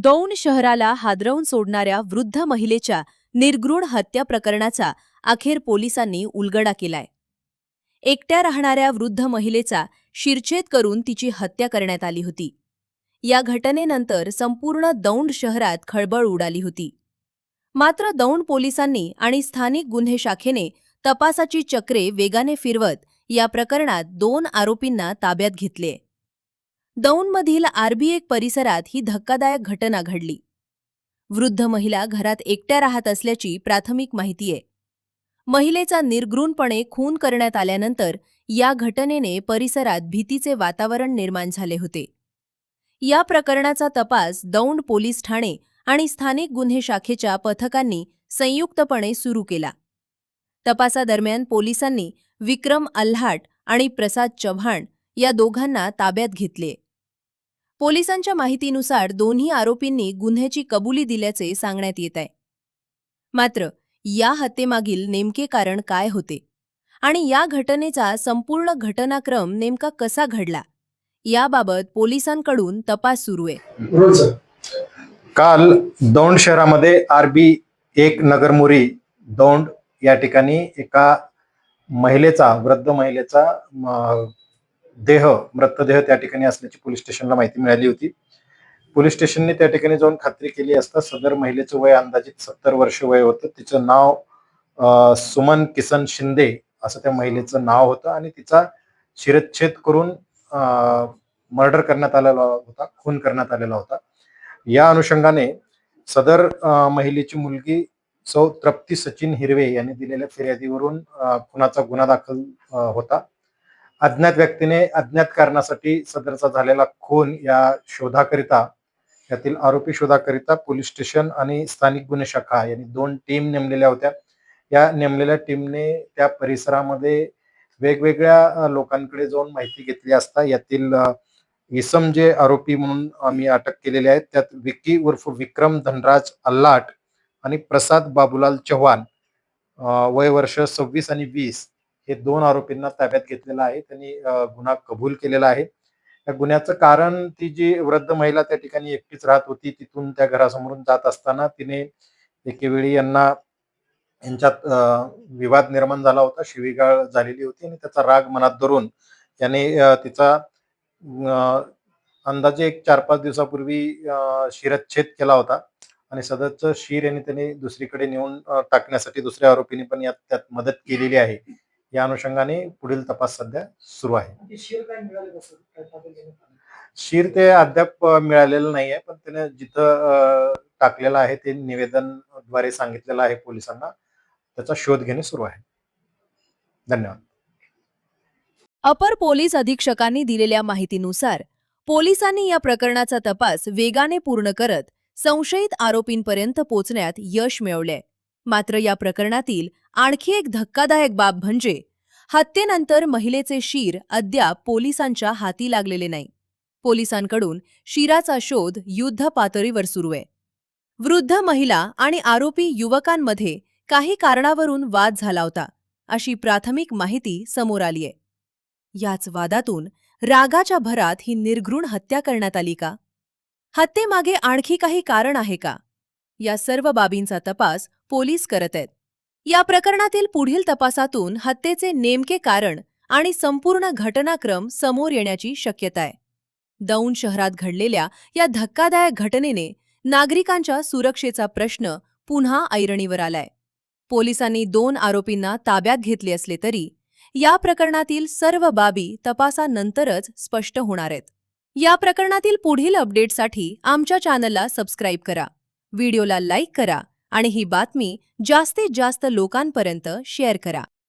दौंड शहराला हादरवून सोडणाऱ्या वृद्ध महिलेच्या निर्घृण हत्या प्रकरणाचा अखेर पोलिसांनी उलगडा केलाय. एकट्या राहणाऱ्या वृद्ध महिलेचा शिरछेद करून तिची हत्या करण्यात आली होती. या घटनेनंतर संपूर्ण दौंड शहरात खळबळ उडाली होती. मात्र दौंड पोलिसांनी आणि स्थानिक गुन्हे शाखेने तपासाची चक्रे वेगाने फिरवत या प्रकरणात 2 आरोपींना ताब्यात घेतले. दौंडमधील आरबीएक परिसरात ही धक्कादायक घटना घडली. वृद्ध महिला घरात एकट्या राहत असल्याची प्राथमिक माहिती आहे. महिलेचा निर्घृणपणे खून करण्यात आल्यानंतर या घटनेने परिसरात भीतीचे वातावरण निर्माण झाले होते. या प्रकरणाचा तपास दौंड पोलीस ठाणे आणि स्थानिक गुन्हे शाखेच्या पथकांनी संयुक्तपणे सुरू केला. तपासादरम्यान पोलिसांनी विक्रम अल्हाट आणि प्रसाद चव्हाण या दोघांना ताब्यात घेतले. पोलिसांच्या माहितीनुसार दोन्ही आरोपींनी गुन्ह्याची कबुली दिल्याचे सांगण्यात येत आहे. मात्र या हत्येमागील नेमके कारण काय होते आणि या घटनेचा संपूर्ण घटनाक्रम नेमका कसा घडला याबाबत पोलिसांकडून तपास सुरू आहे. काल दौंड शहरामध्ये RB1 नगरमुरी दौंड या ठिकाणी एका महिलेचा, वृद्ध महिलेचा मृतदेह त्या ठिकाणी असल्याची पोलीस स्टेशनला माहिती मिळाली होती. पोलीस स्टेशनने त्या ठिकाणी जाऊन खात्री केली असता सदर महिलेचं वय अंदाजित 70 वर्ष वय होतं. तिचं नाव सुमन किसन शिंदे असं त्या महिलेचं नाव होतं आणि तिचा शिरच्छेद करून मर्डर करण्यात आलेला होता, खून करण्यात आलेला होता. या अनुषंगाने सदर महिलेची मुलगी सौ तृप्ती सचिन हिरवे यांनी दिलेल्या फिर्यादीवरून खुनाचा गुन्हा दाखल होता. अज्ञात व्यक्तीने अज्ञात कारणासाठी सदरचा झालेला खून या शोधाकरिता, यातील आरोपी शोधाकरिता पोलीस स्टेशन आणि स्थानिक गुन्हे शाखा यांनी 2 टीम नेमलेल्या होत्या. या नेमलेल्या टीमने त्या परिसरामध्ये वेगवेगळ्या लोकांकडे जाऊन माहिती घेतली असता यातील इसम जे आरोपी म्हणून आम्ही अटक केलेले आहेत त्यात विक्की उर्फ विक्रम धनराज अल्लाट आणि प्रसाद बाबूलाल चव्हाण वय वर्ष 26 आणि 20 हे 2 आरोपींना ताब्यात घेतलेला आहे. त्यांनी गुन्हा कबूल केलेला आहे. या गुन्ह्याचं कारण, ती जी वृद्ध महिला त्या ठिकाणी एकटीच राहत होती, तिथून त्या घरासमोरून जात असताना तिने एकेवेळी यांच्यात विवाद निर्माण झाला होता, शिवीगाळ झालेली होती आणि त्याचा राग मनात धरून याने तिचा अंदाजे एक 4-5 दिवसापूर्वी शिरच्छेद केला होता आणि सदरचं शिर यांनी त्याने दुसरीकडे नेऊन टाकण्यासाठी दुसऱ्या आरोपीने पण त्यात मदत केलेली आहे. या अनुषंगाने पुढील तपास सध्या सुरू आहे. शिर ते अद्याप मिळालेलं नाही आहे, पण त्याने जिथं टाकलेलं आहे ते निवेदनद्वारे सांगितलेलं आहे पोलिसांना. त्याचा शोध घेणे सुरू आहे. धन्यवाद. अपर पोलीस अधीक्षकांनी दिलेल्या माहितीनुसार पोलिसांनी या प्रकरणाचा तपास वेगाने पूर्ण करत संशयित आरोपींपर्यंत पोहोचण्यात यश मिळवले. मात्र या प्रकरणातील आणखी एक धक्कादायक बाब म्हणजे हत्येनंतर महिलेचे शीर अद्याप पोलिसांच्या हाती लागलेले नाही. पोलिसांकडून शिराचा शोध युद्ध पातळीवर सुरू आहे. वृद्ध महिला आणि आरोपी युवकांमध्ये काही कारणावरून वाद झाला होता अशी प्राथमिक माहिती समोर आली आहे. याच वादातून रागाच्या भरात ही निर्घृण हत्या करण्यात आली का? हत्येमागे आणखी काही कारण आहे का? या सर्व बाबींचा तपास पोलीस करत आहेत. या प्रकरणातील पुढील तपासातून हत्येचे नेमके कारण आणि संपूर्ण घटनाक्रम समोर येण्याची शक्यता आहे. दौंड शहरात घडलेल्या या धक्कादायक घटनेने नागरिकांच्या सुरक्षेचा प्रश्न पुन्हा ऐरणीवर आलाय. पोलिसांनी 2 आरोपींना ताब्यात घेतले असले तरी या प्रकरणातील सर्व बाबी तपासानंतरच स्पष्ट होणार आहेत. या प्रकरणातील पुढील अपडेटसाठी आमच्या चॅनलला सबस्क्राईब करा, व्हिडिओला लाईक करा आणि ही बातमी जास्तीत जास्त लोकांपर्यंत शेअर करा.